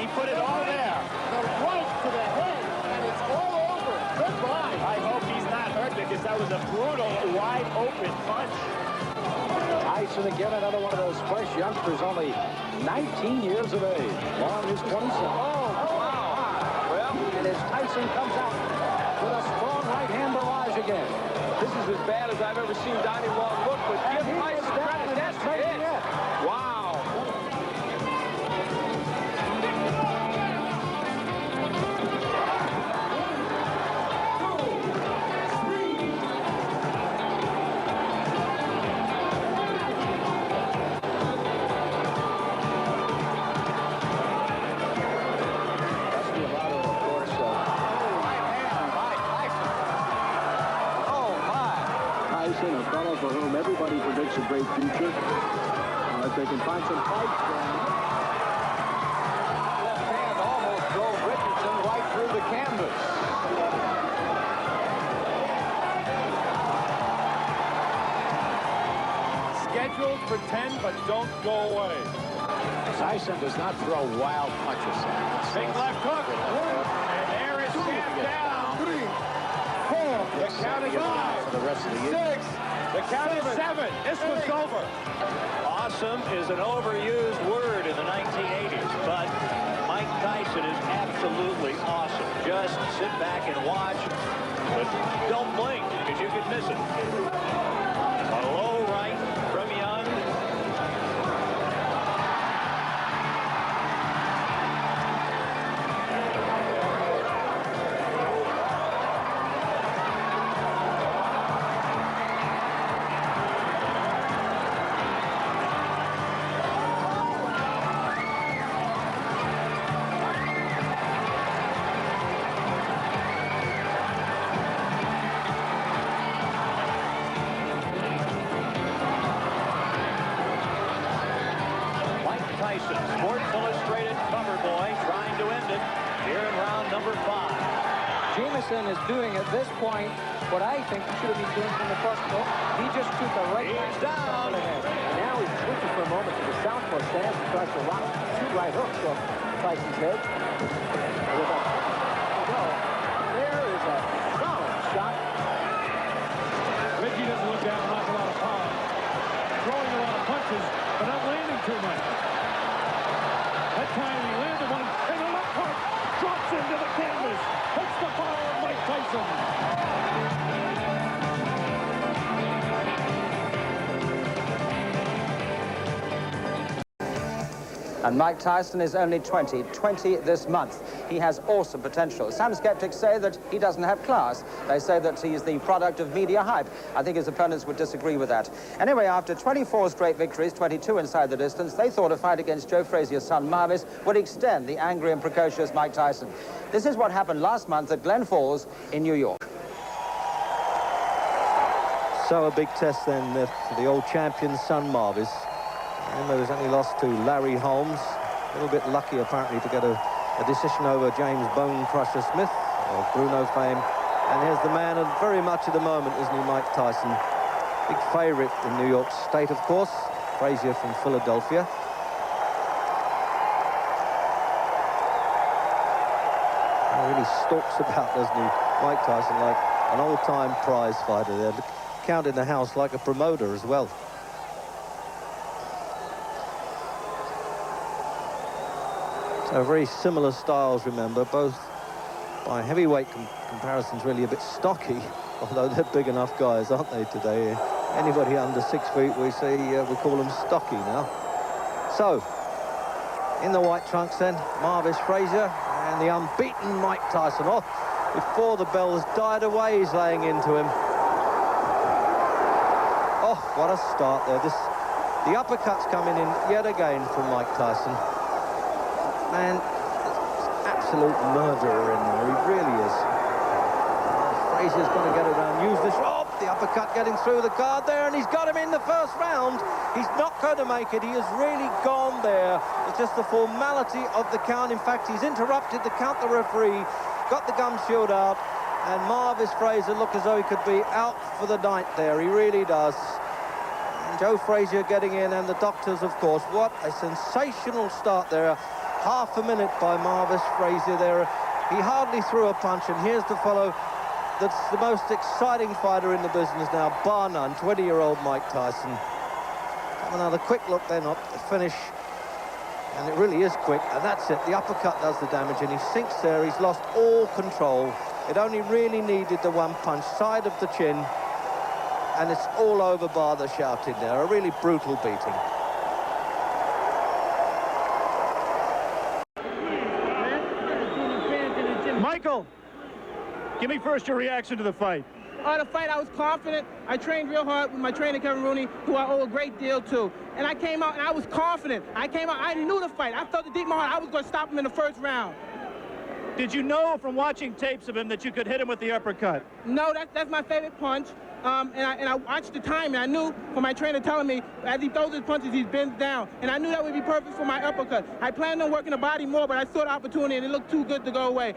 He put it all there. The right to the head, and it's all over. Goodbye. I hope he's not hurt because that was a brutal, wide-open punch. Tyson again, another one of those fresh youngsters, only 19 years of age. Long is 27. Oh, wow. Well, and as Tyson comes out with a strong right hand barrage again. This is as bad as I've ever seen Donnie Long look, but give Tyson credit. That's it. Wow. A fellow for whom everybody predicts a great future. If they can find some fights for him. Left hand almost drove Richardson right through the canvas. Scheduled for 10, but don't go away. Tyson does not throw wild punches. Big left hook. And there is Champ down. 3, 4. The count is 5. For the rest of the year. 6. The count is 7. This one's over. Awesome is an overused word in the 1980s, but Mike Tyson is absolutely awesome. Just sit back and watch, but don't blink because you could miss it. A low right from Young. Sports Illustrated cover boy trying to end it here in round number 5. Jamison is doing at this point what I think he should have been doing from the first book. He just took a right He's down. And now he switches for a moment to the southpaw stance and tries to rock 2 right hooks off Tyson's head. With a go. There is a solid shot. Reggie doesn't look down like a lot of power. Throwing a lot of punches, but not landing too much. That time he landed one, and the left hook drops into the canvas. That's the power of Mike Tyson. And Mike Tyson is only 20 this month. He has awesome potential. Some skeptics say that he doesn't have class. They say that he's the product of media hype. I think his opponents would disagree with that. Anyway, after 24 straight victories, 22 inside the distance, they thought a fight against Joe Frazier's son Marvis would extend the angry and precocious Mike Tyson. This is what happened last month at Glen Falls in New York. So a big test then for the old champion's son Marvis. Remember, he was only lost to Larry Holmes. A little bit lucky, apparently, to get a decision over James Bone Crusher Smith, of Bruno fame. And here's the man, and very much of the moment, isn't he, Mike Tyson? Big favourite in New York State, of course. Frazier from Philadelphia. He really stalks about, doesn't he, Mike Tyson, like an old-time prize fighter there. Count in the house like a promoter as well. So very similar styles, remember, both by heavyweight comparisons really a bit stocky, although they're big enough guys, aren't they, today? Anybody under 6 feet, we call them stocky now. So, in the white trunks then, Marvis Frazier and the unbeaten Mike Tyson. Oh, before the bells died away, he's laying into him. Oh, what a start there. The uppercuts coming in yet again from Mike Tyson. Man, it's absolute murderer in there, he really is. Frazier's going to get around, use this, oh, the uppercut getting through the guard there, and he's got him in the first round. He's not going to make it, he has really gone there. It's just the formality of the count. In fact, he's interrupted the count, the referee, got the gum shield out, and Marvis Frazier looked as though he could be out for the night there, he really does. And Joe Frazier getting in, and the doctors, of course. What a sensational start there. half a minute by Marvis Frazier there. He hardly threw a punch, and here's the fellow that's the most exciting fighter in the business now, bar none, 20-year-old Mike Tyson. Have another quick look then up the finish, and it really is quick, and that's it. The uppercut does the damage, and he sinks there. He's lost all control. It only really needed the one punch, side of the chin, and it's all over bar the shouting there. A really brutal beating. Michael, give me first your reaction to the fight. The fight, I was confident. I trained real hard with my trainer, Kevin Rooney, who I owe a great deal to. And I came out, and I was confident. I came out, I knew the fight. I felt it deep in my heart. I was going to stop him in the first round. Did you know from watching tapes of him that you could hit him with the uppercut? No, that's my favorite punch. And I watched the time, and I knew from my trainer telling me, as he throws his punches, he bends down. And I knew that would be perfect for my uppercut. I planned on working the body more, but I saw the opportunity, and it looked too good to go away.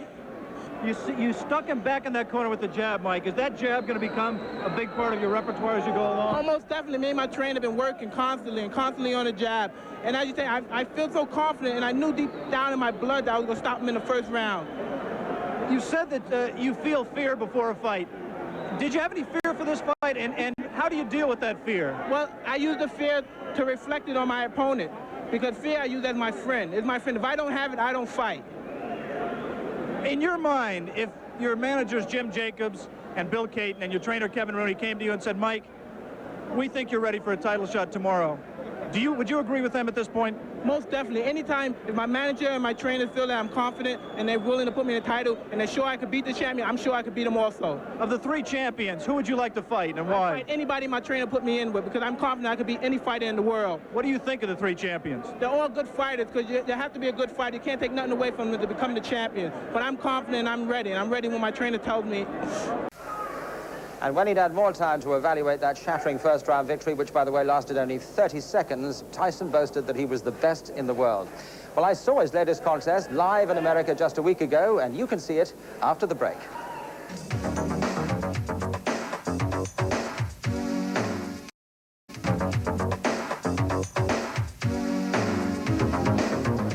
You stuck him back in that corner with the jab, Mike. Is that jab going to become a big part of your repertoire as you go along? Almost definitely. Me and my trainer have been working constantly on the jab. And as you say, I feel so confident, and I knew deep down in my blood that I was going to stop him in the first round. You said that you feel fear before a fight. Did you have any fear for this fight, and how do you deal with that fear? Well, I use the fear to reflect it on my opponent, because fear I use as my friend. It's my friend. If I don't have it, I don't fight. In your mind, if your managers Jim Jacobs and Bill Caton and your trainer Kevin Rooney came to you and said, Mike, we think you're ready for a title shot tomorrow, would you agree with them at this point? Most definitely. Anytime, if my manager and my trainers feel that I'm confident and they're willing to put me in a title and they're sure I could beat the champion, I'm sure I could beat them also. Of the three champions, who would you like to fight and why? I'd fight anybody my trainer put me in with, because I'm confident I could beat any fighter in the world. What do you think of the three champions? They're all good fighters, because you have to be a good fighter. You can't take nothing away from them to become the champion. But I'm confident, I'm ready, and I'm ready when my trainer tells me. And when he'd had more time to evaluate that shattering first-round victory, which, by the way, lasted only 30 seconds, Tyson boasted that he was the best in the world. Well, I saw his latest contest live in America just a week ago, and you can see it after the break.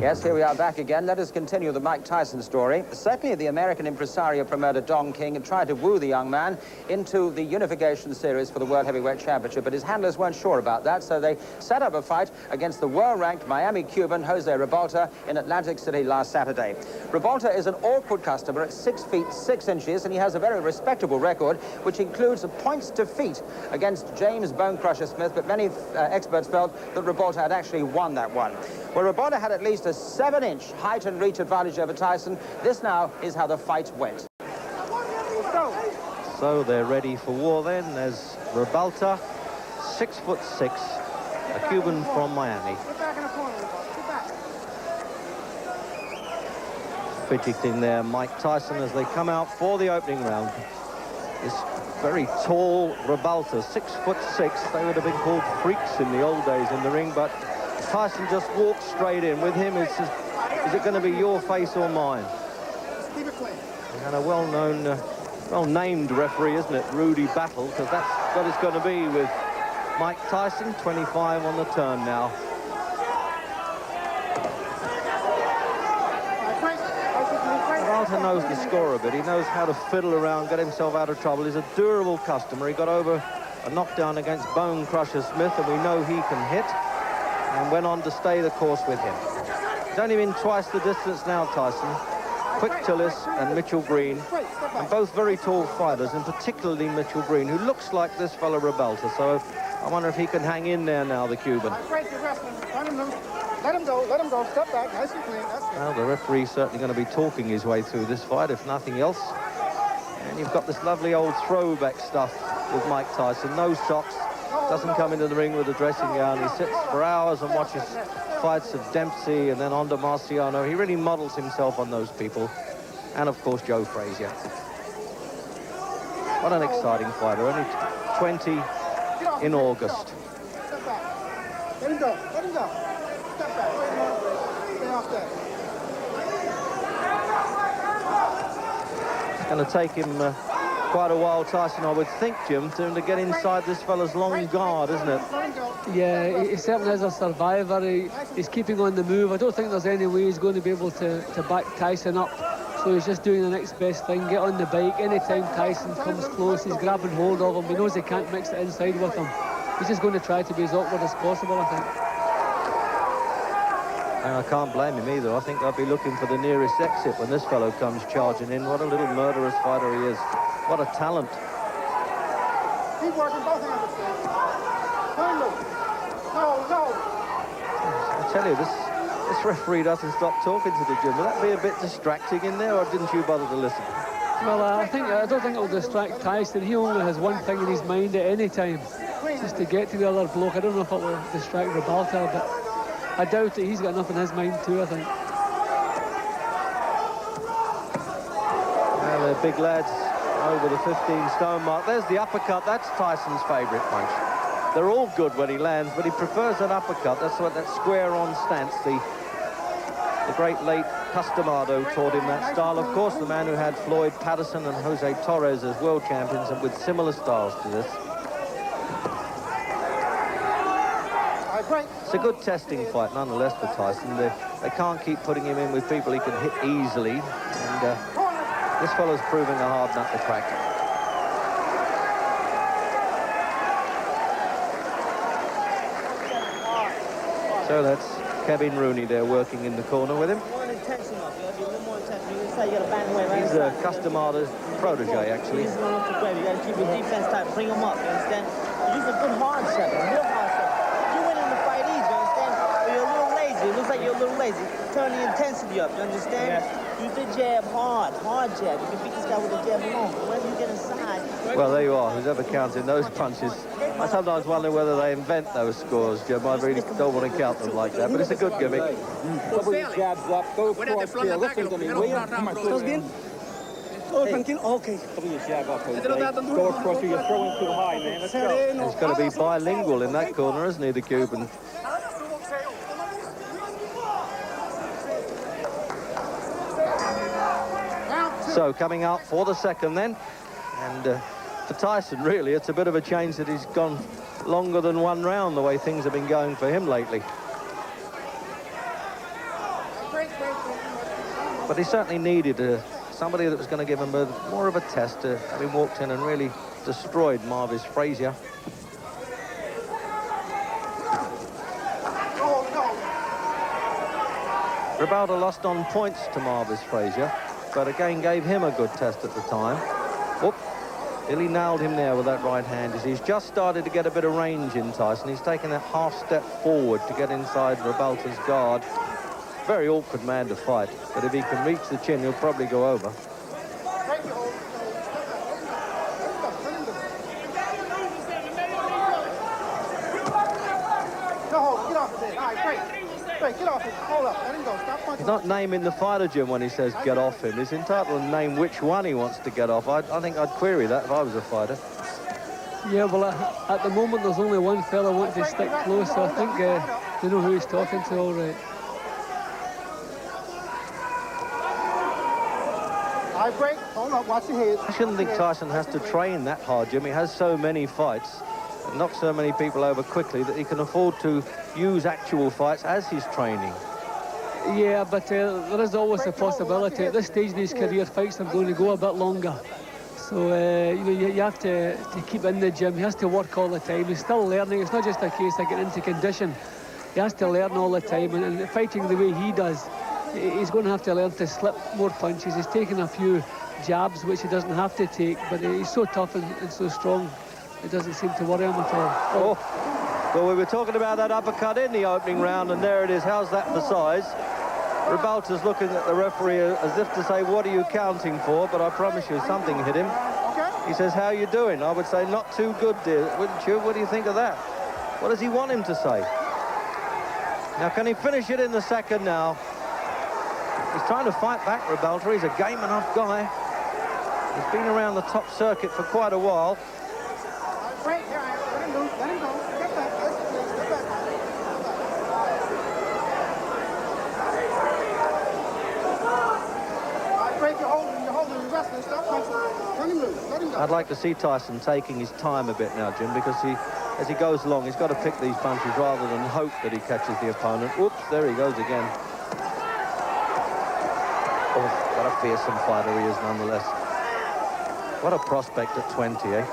Yes, here we are back again. Let us continue the Mike Tyson story. Certainly the American impresario promoter Don King had tried to woo the young man into the unification series for the World Heavyweight Championship, but his handlers weren't sure about that, so they set up a fight against the world-ranked Miami Cuban Jose Ribalta in Atlantic City last Saturday. Ribalta is an awkward customer at 6 feet 6 inches, and he has a very respectable record, which includes points to feet against James Bone Crusher Smith, but many experts felt that Ribalta had actually won that one. Well, Ribalta had at least a 7-inch height and reach advantage over Tyson. This now is how the fight went. So they're ready for war then, as Ribalta, 6'6", a Cuban from Miami. Fidgeting there, Mike Tyson, as they come out for the opening round. This very tall Ribalta, 6'6". They would have been called freaks in the old days in the ring, but Tyson just walked straight in. With him, is it going to be your face or mine? And a well-known, well-named referee, isn't it? Rudy Battle, because that's what it's going to be with Mike Tyson, 25 on the turn now. Ribalta knows the score a bit. He knows how to fiddle around, get himself out of trouble. He's a durable customer. He got over a knockdown against Bone Crusher Smith, and we know he can hit, and went on to stay the course with him. He's only been twice the distance now, Tyson. Quick Tillis and Mitchell Green, and both very tall fighters, and particularly Mitchell Green, who looks like this fellow Ribalta. So I wonder if he can hang in there now, the Cuban. Let him go, step back, nice and clean. Well, the referee's certainly going to be talking his way through this fight, if nothing else. And you've got this lovely old throwback stuff with Mike Tyson. No socks, doesn't come into the ring with a dressing gown. He sits for hours and watches fights of Dempsey and then on to Marciano. He really models himself on those people. And, of course, Joe Frazier. What an exciting fighter. Only 20 in August. Step back. Let him go. Step back. Stay off that. It's going to take him quite a while, Tyson, I would think, Jim, to get inside this fella's long guard, isn't it? Yeah, he certainly is a survivor. He's keeping on the move. I don't think there's any way he's going to be able to back Tyson up. So he's just doing the next best thing, get on the bike. Anytime Tyson comes close, he's grabbing hold of him. He knows he can't mix it inside with him. He's just going to try to be as awkward as possible, I think. And I can't blame him either. I think I'd be looking for the nearest exit when this fellow comes charging in. What a little murderous fighter he is. What a talent. Keep working both hands. No. I tell you, this referee doesn't stop talking to the gym. Will that be a bit distracting in there, or didn't you bother to listen? Well, I don't think it'll distract Tyson. He only has one thing in his mind at any time, just to get to the other bloke. I don't know if it will distract Ribalta, but I doubt that he's got enough in his mind too, I think. Well, they're big lads over the 15-stone mark. There's the uppercut. That's Tyson's favourite punch. They're all good when he lands, but he prefers an uppercut. That's what that square-on stance. The great late Customado taught him that style. Of course, the man who had Floyd Patterson and Jose Torres as world champions, and with similar styles to this. It's a good testing fight, nonetheless, for Tyson. They can't keep putting him in with people he can hit easily, and this fellow's proving a hard nut to crack. So that's Kevin Rooney there working in the corner with him. He's Customado's protege, actually. You got to keep your defense tight, bring him up, you understand? Use a good hard shot, a real hard shot. You win in the fight easy, you understand? But you're a little lazy. It looks like you're a little lazy. Turn the intensity up, you understand? Yeah. Use the jab hard jab. You can beat this guy with a jab alone. But when you get inside... Well, there you are. Who's ever counting those punches? I sometimes wonder whether they invent those scores, Jim. I really don't want to count them like that, but it's a good gimmick. Couple of jabs up, go forward here. Listen to me, will you? ¿Estás bien? Todo tranquilo? Okay. Couple of jabs up, okay. Go across here, you're throwing too high, man. Let's go. He's got to be bilingual in that corner, isn't he, the Cuban? So, coming out for the second then, and for Tyson, really, it's a bit of a change that he's gone longer than one round, the way things have been going for him lately. But he certainly needed somebody that was going to give him more of a test. Having walked in and really destroyed Marvis Frazier. Ribalta lost on points to Marvis Frazier, but again gave him a good test at the time. Whoop. Billy nailed him there with that right hand as he's just started to get a bit of range in Tyson. He's taken that half step forward to get inside Ribalta's guard. Very awkward man to fight, but if he can reach the chin, he'll probably go over. He's not naming the fighter, Jim, when he says get off him. He's entitled to name which one he wants to get off. I think I'd query that if I was a fighter. Yeah, well, at the moment, there's only one fella wanting to stick close, so I think they know who he's talking to all right. I shouldn't think Tyson has to train that hard, Jim. He has so many fights, and knock so many people over quickly, that he can afford to use actual fights as he's training. Yeah, but there is always a possibility. At this stage in his career, fights are going to go a bit longer. So, you know, you have to keep in the gym. He has to work all the time. He's still learning. It's not just a case of getting into condition. He has to learn all the time. And fighting the way he does, he's going to have to learn to slip more punches. He's taken a few jabs, which he doesn't have to take, but he's so tough and so strong, it doesn't seem to worry him at all. Oh, well, we were talking about that uppercut in the opening round, and there it is. How's that for size? Ribalta's looking at the referee as if to say, what are you counting for? But I promise you, something hit him. He says, how are you doing? I would say, not too good, dear, wouldn't you? What do you think of that? What does he want him to say? Now, can he finish it in the second now? He's trying to fight back, Ribalta. He's a game enough guy. He's been around the top circuit for quite a while. Let him go. Step back. Break, you're holding, you're wrestling. Stop punching. Let him loose. Let him go. I'd like to see Tyson taking his time a bit now, Jim, because as he goes along, he's got to pick these punches rather than hope that he catches the opponent. Whoops, there he goes again. Oh, what a fearsome fighter he is nonetheless. What a prospect at 20, eh?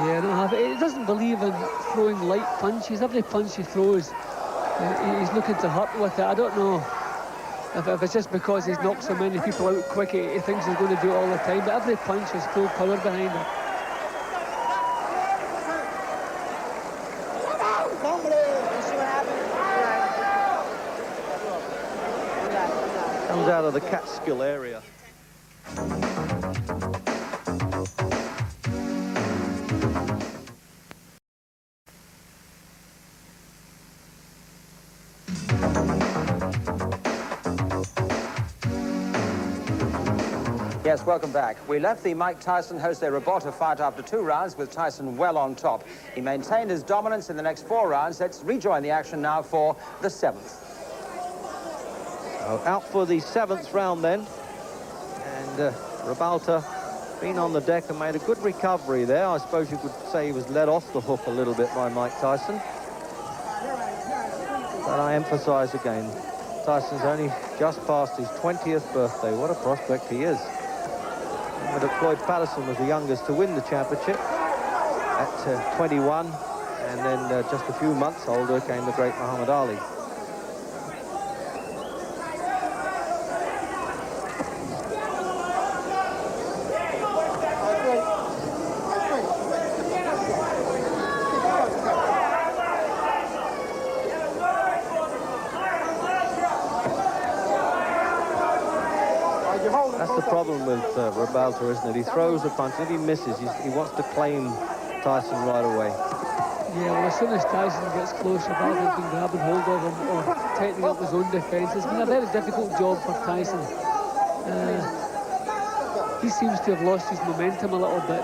Yeah, no, he doesn't believe in throwing light punches. Every punch he throws, he's looking to hurt with it. I don't know if it's just because he's knocked so many people out quick, he thinks he's going to do it all the time, but every punch has full power behind it. Comes out of the Catskill area. Yes, welcome back. We left the Mike Tyson-Jose Ribalta fight after 2 rounds with Tyson well on top. He maintained his dominance in the next 4 rounds. Let's rejoin the action now for the 7th. Out for the 7th round then. And Ribalta been on the deck and made a good recovery there. I suppose you could say he was let off the hook a little bit by Mike Tyson. But I emphasize again, Tyson's only just past his 20th birthday. What a prospect he is. Remember that Floyd Patterson was the youngest to win the championship at 21, and then just a few months older came the great Muhammad Ali. That's the problem with Ribalta, isn't it? He throws a punch, if he misses, he wants to claim Tyson right away. Yeah, well, as soon as Tyson gets close, Ribalta's been grabbing hold of him or tightening up his own defence. It's been a very difficult job for Tyson. He seems to have lost his momentum a little bit.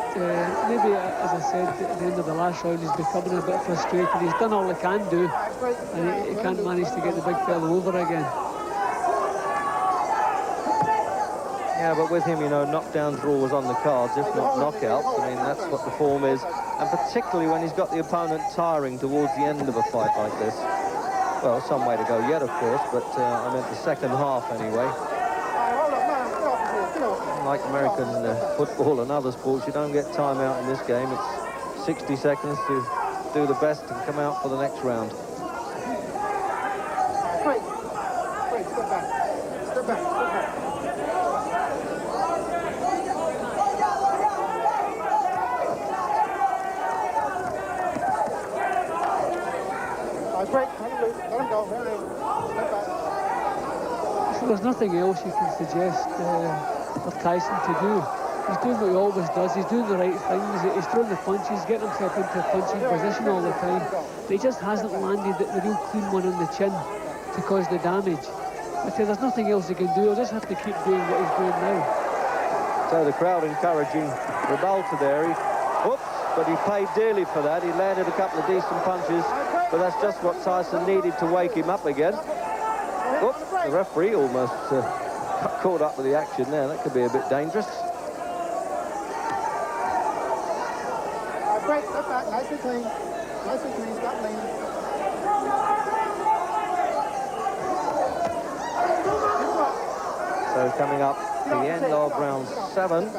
Maybe, as I said, at the end of the last round, he's becoming a bit frustrated. He's done all he can do, and he can't manage to get the big fellow over again. Yeah, but with him, you know, knockdowns are always on the cards, if not knockouts. I mean, that's what the form is. And particularly when he's got the opponent tiring towards the end of a fight like this. Well, some way to go yet, of course, but I meant the second half anyway. Like American football and other sports, you don't get time out in this game. It's 60 seconds to do the best and come out for the next round. Wait, step back. Step back, step back. Break, let him go. So there's nothing else you can suggest for Tyson to do. He's doing what he always does. He's doing the right things. He's throwing the punches, getting himself into a punching position all the time. But he just hasn't landed the real clean one on the chin to cause the damage. But there's nothing else he can do. He'll just have to keep doing what he's doing now. So the crowd encouraging Ribalta there. Whoops, but he paid dearly for that. He landed a couple of decent punches. But that's just what Tyson needed to wake him up again. Oops, the referee almost got caught up with the action there. That could be a bit dangerous. Break, step back, nice and clean. Nice and clean, stop leaning. So coming up to the end of round 7.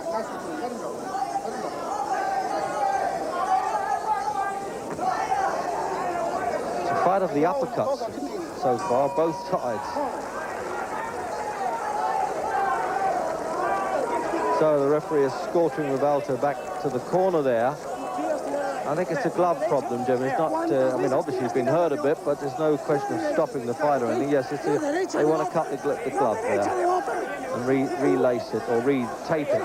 Fight of the uppercuts so far, both sides. So the referee is escorting Ribalta back to the corner there. I think it's a glove problem, Jim. It's not, I mean, obviously he's been hurt a bit, but there's no question of stopping the fight or anything. Yes, they want to cut the glove there and relace it or re-tape it.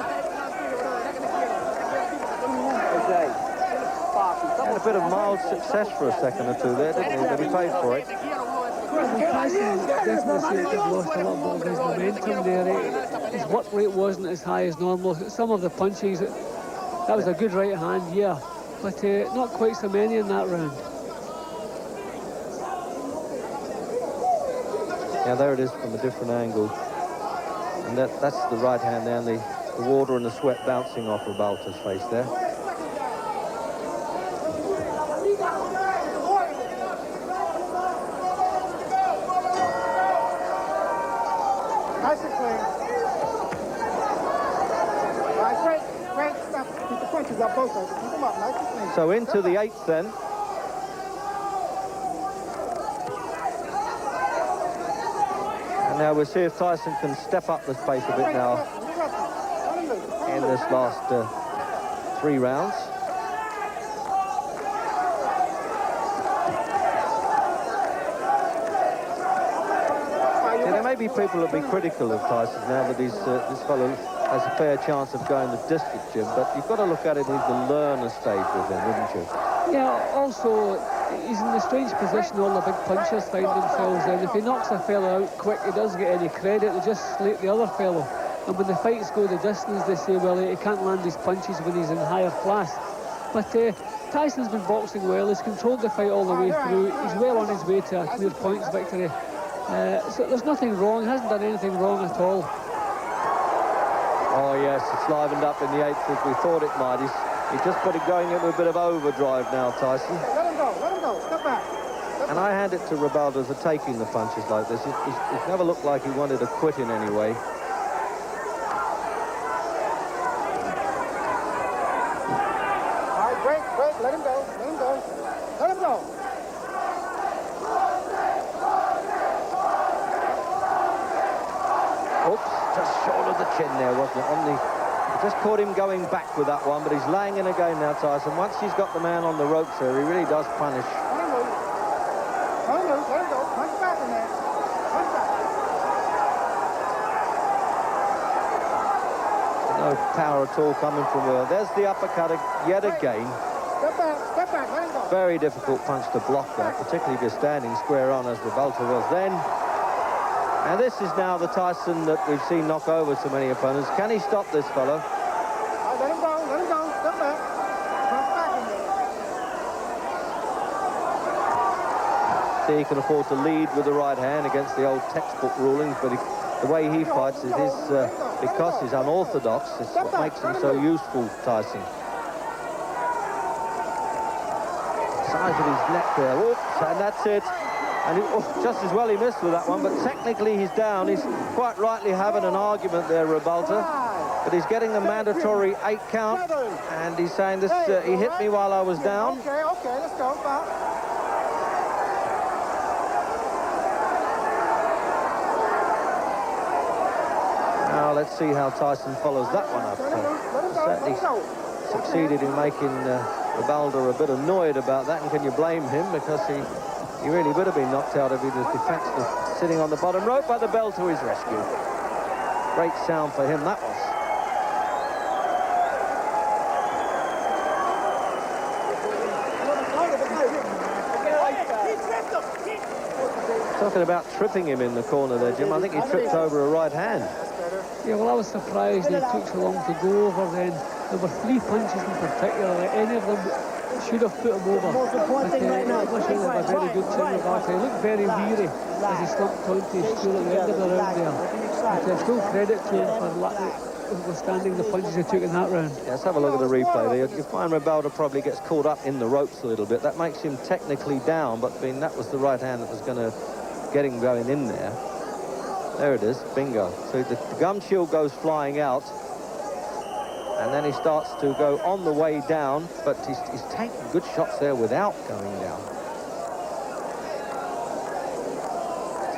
Had a bit of mild success for a second or two there, didn't he? But he paid for it. Well, Tyson definitely seems to have lost a lot of his momentum there. His work rate wasn't as high as normal. Some of the punches, that was a good right hand, yeah, but not quite so many in that round. Yeah, there it is from a different angle. And that's the right hand there, and the water and the sweat bouncing off Ribalta's face there. clean. All right, straight, stop. Keep the punches up both sides. Keep them up, nice and clean. So into the 8th then. And now we'll see if Tyson can step up the pace a bit now in this last 3 rounds. There may be people who'll be critical of Tyson now that he's this fellow has a fair chance of going the distance, Jim, but you've got to look at it as the learner stage with him, wouldn't you? Yeah, also, he's in the strange position all the big punchers find themselves in. If he knocks a fellow out quick, he doesn't get any credit. They just slate the other fellow. And when the fights go the distance, they say, well, he can't land his punches when he's in higher class. But Tyson's been boxing well. He's controlled the fight all the way through. He's well on his way to a clear points victory. So there's nothing wrong. He hasn't done anything wrong at all. Oh, yes, it's livened up in the 8th as we thought it might. He's just put it going into a bit of overdrive now, Tyson. Let him go, step back. And I hand it to Ribalta for taking the punches like this. It never looked like he wanted to quit in any way. All right, break, let him go. Oops, just short of the chin there, wasn't it? Just caught him going back with that one, but he's laying in again now, Tyson. Once he's got the man on the ropes there, he really does punish. Let him loose, let him go. Punch back in there. Punch back. No power at all coming from Will. There's the uppercut yet again. Step back, let him go. Very difficult punch to block that, particularly if you're standing square on as Ribalta was then. And this is now the Tyson that we've seen knock over so many opponents. Can he stop this fellow? Let him go. Step back. Punch back in there. See, he can afford to lead with the right hand against the old textbook rulings, but the way he fights is because he's unorthodox. It's what makes him so useful, Tyson. Size of his neck there. Oops, and that's it. And just as well he missed with that one, but technically he's down. He's quite rightly having an argument there, Ribalta. But he's getting a mandatory 8 count, and he's saying this. He hit me while I was down. Okay, let's go. Now let's see how Tyson follows that one up. Certainly succeeded in making Ribalta a bit annoyed about that, and can you blame him? Because he really would have been knocked out if he was defenseless, sitting on the bottom rope, by the bell to his rescue. Great sound for him, that was. Talking about tripping him in the corner there, Jim. I think he tripped over a right hand. Yeah, well, I was surprised it took so long to go over then. There were 3 punches in particular. Any of them should have put him over. Most important thing right now. It was a very good chin Ribalta. He looked very weary as he slumped onto his stool at the end of the round there. But full credit to him for withstanding the punches he took in that round. Yeah, let's have a look at the replay there. You find Ribalta probably gets caught up in the ropes a little bit. That makes him technically down, but that was the right hand that was going to get him going in there. There it is, bingo. So the gum shield goes flying out, and then he starts to go on the way down, but he's taking good shots there without going down.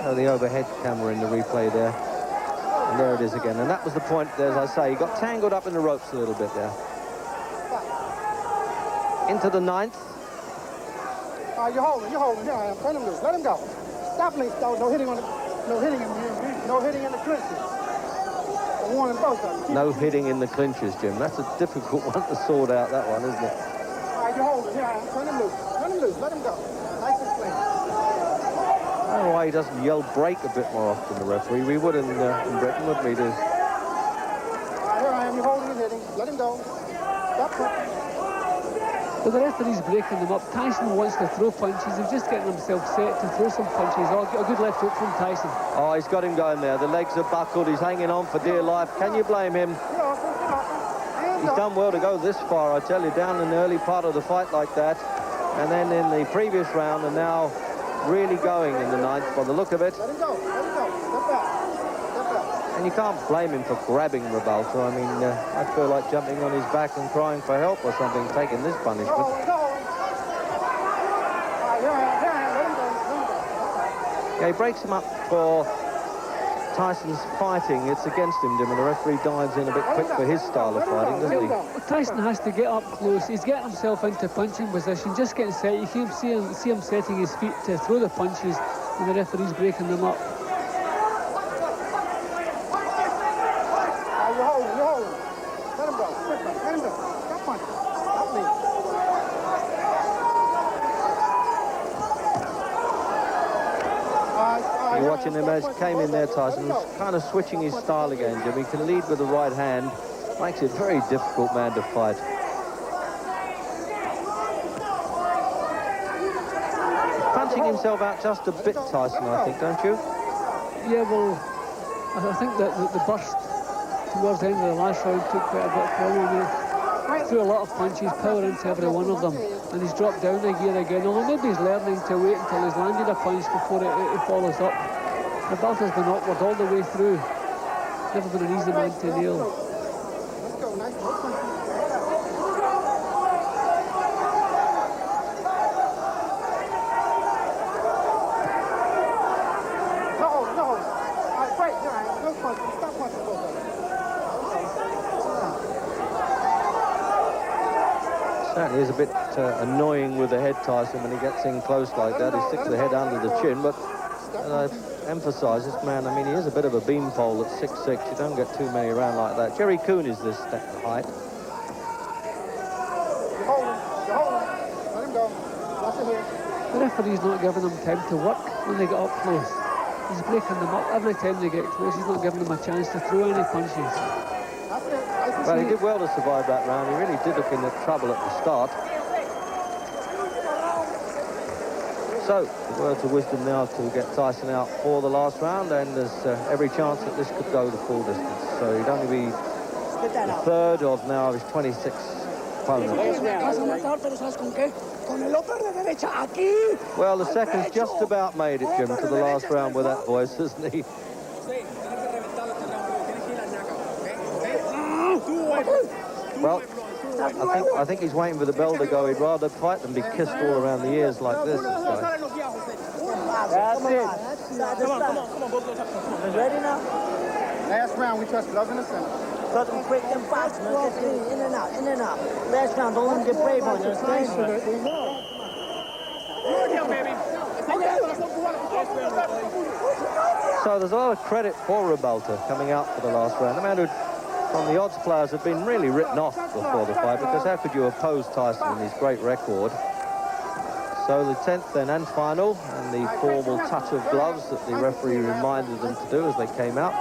So the overhead camera in the replay there, and there it is again. And that was the point, as I say, he got tangled up in the ropes a little bit there. Into the 9th. You're holding. Here I am. Turn him loose. Let him go. Stop, please. No hitting in the clinches. I'm warning both of them. No hitting in the clinches, Jim. That's a difficult one to sort out, that one, isn't it? All right, you're holding. Here I am. Turn him loose. Let him go. Nice and clean. I don't know why he doesn't yell break a bit more often, the referee. We would in Britain, wouldn't we, do? All right, here I am. You're holding and hitting. Let him go. Stop. But the referee's breaking them up. Tyson wants to throw punches. He's just getting himself set to throw some punches. Oh, a good left hook from Tyson. Oh, he's got him going there. The legs are buckled. He's hanging on for dear life. Can you blame him? He's done well to go this far, I tell you, down in the early part of the fight like that. And then in the previous round, and now really going in the 9th by the look of it. Let him go. Step back. And you can't blame him for grabbing Ribalta. I mean, I feel like jumping on his back and crying for help or something, taking this punishment. Yeah, he breaks him up for Tyson's fighting. It's against him, Jim, and the referee dives in a bit quick for his style of fighting, doesn't he? Well, Tyson has to get up close. He's getting himself into punching position, just getting set. You can see him setting his feet to throw the punches, and the referee's breaking them up. You're watching him as he came in there, Tyson was kind of switching his style again, Jim. He can lead with the right hand, makes it a very difficult man to fight. Punching himself out just a bit, Tyson, I think, don't you? Yeah, well, I think that the burst towards the end of the last round took quite a bit from him. He threw a lot of punches, power into every one of them, and he's dropped down a gear again. Although maybe he's learning to wait until he's landed a punch before it follows up. Ribalta's been awkward all the way through. Never been an easy man to nail. Certainly is a bit annoying with the head, Tyson, when he gets in close like that. He sticks the head under the chin, but I've emphasised this man, I mean, he is a bit of a beanpole at 6'6". You don't get too many around like that. Jerry Coon is this height. The referee's not giving them time to work when they get up close. He's breaking them up every time they get close. He's not giving them a chance to throw any punches. Well, he did well to survive that round. He really did look in trouble at the start. So, the words of wisdom now to get Tyson out for the last round, and there's every chance that this could go the full distance. So he'd only be the third of now his 26 opponents. Well, the second's just about made it, Jim, to the last round with that voice, hasn't he? Well, I think he's waiting for the bell to go. He'd rather fight than be kissed all around the ears like this guy. That's it. Come on. Ready now? Last round, we trust love in the center. Cut them quick and fast, man. Just in and out. Last round, don't let him get brave on you, understand? So there's a lot of credit for Ribalta coming out for the last round. The man who, from the odds players, have been really written off before the fight, because how could you oppose Tyson in his great record? So the 10th then and final, and the formal touch of gloves that the referee reminded them to do as they came out.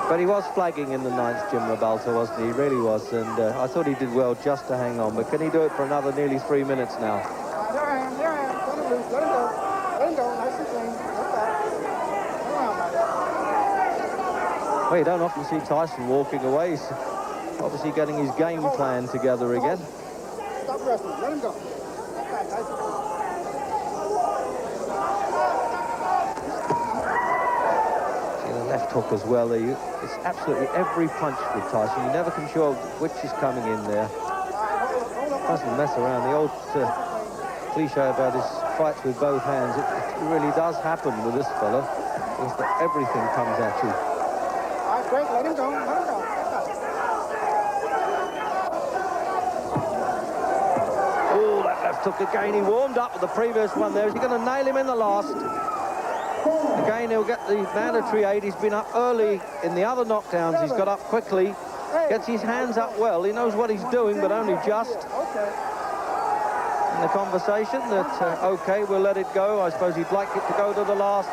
But he was flagging in the 9th, Jim Ribalta, wasn't he? He really was, and I thought he did well just to hang on. But can he do it for another nearly 3 minutes now? Well, you don't often see Tyson walking away. He's obviously getting his game plan together again. Stop wrestling. Let him go. See the left hook as well. It's absolutely every punch with Tyson. You never can show which is coming in there. Doesn't mess around. The old cliche about his fights with both hands. It really does happen with this fella. Is that everything comes at you. Great, let him go. Oh, that left hook again. He warmed up with the previous one there. Is he going to nail him in the last? Again, he'll get the mandatory 8. He's been up early in the other knockdowns. He's got up quickly. Gets his hands up well. He knows what he's doing, but only just. In the conversation that, OK, we'll let it go. I suppose he'd like it to go to the last,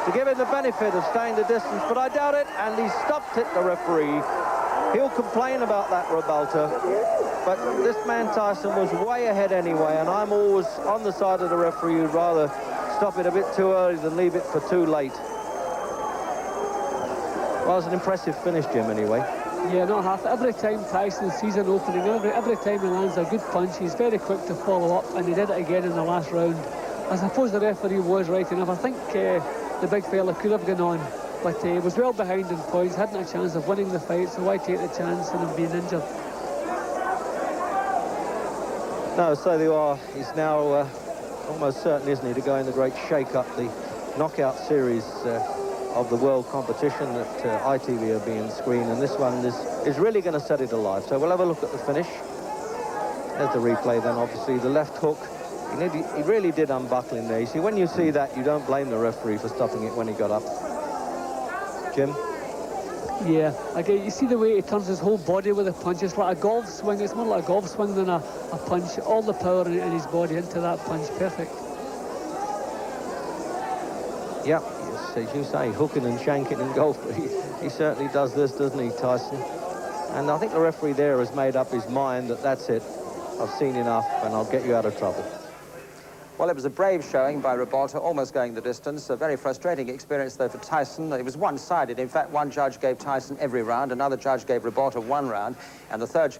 to give him the benefit of staying the distance, but I doubt it, and he stopped it, the referee. He'll complain about that, Ribalta, but this man Tyson was way ahead anyway, and I'm always on the side of the referee who'd rather stop it a bit too early than leave it for too late. Well, it was an impressive finish, Jim, anyway. Yeah, not half. Every time Tyson sees an opening, every time he lands a good punch, he's very quick to follow up, and he did it again in the last round. I suppose the referee was right enough. I think the big fella could have gone on, but he was well behind in points, hadn't a chance of winning the fight, so why take the chance in him being injured? No, so they are. He's now almost certain, isn't he, to go in the great shake-up, the knockout series of the world competition that ITV are being screened, and this one is really going to set it alive. So we'll have a look at the finish. There's the replay then, obviously. The left hook, he really did unbuckle in there. You see, when you see that, you don't blame the referee for stopping it when he got up. Jim? Yeah, again, you see the way he turns his whole body with a punch. It's like a golf swing. It's more like a golf swing than a punch. All the power in his body into that punch. Perfect. Yep, yes, as you say, hooking and shanking in golf. He certainly does this, doesn't he, Tyson? And I think the referee there has made up his mind that that's it. I've seen enough, and I'll get you out of trouble. Well, it was a brave showing by Ribalta, almost going the distance. A very frustrating experience, though, for Tyson. It was one-sided. In fact, one judge gave Tyson every round, another judge gave Ribalta 1 round, and the third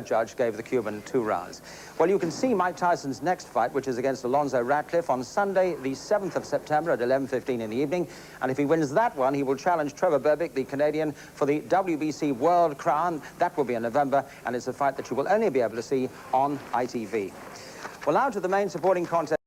judge gave the Cuban 2 rounds. Well, you can see Mike Tyson's next fight, which is against Alonzo Ratcliffe, on Sunday, the 7th of September at 11:15 in the evening. And if he wins that one, he will challenge Trevor Berbick, the Canadian, for the WBC World Crown. That will be in November, and it's a fight that you will only be able to see on ITV. Well, now to the main supporting contest.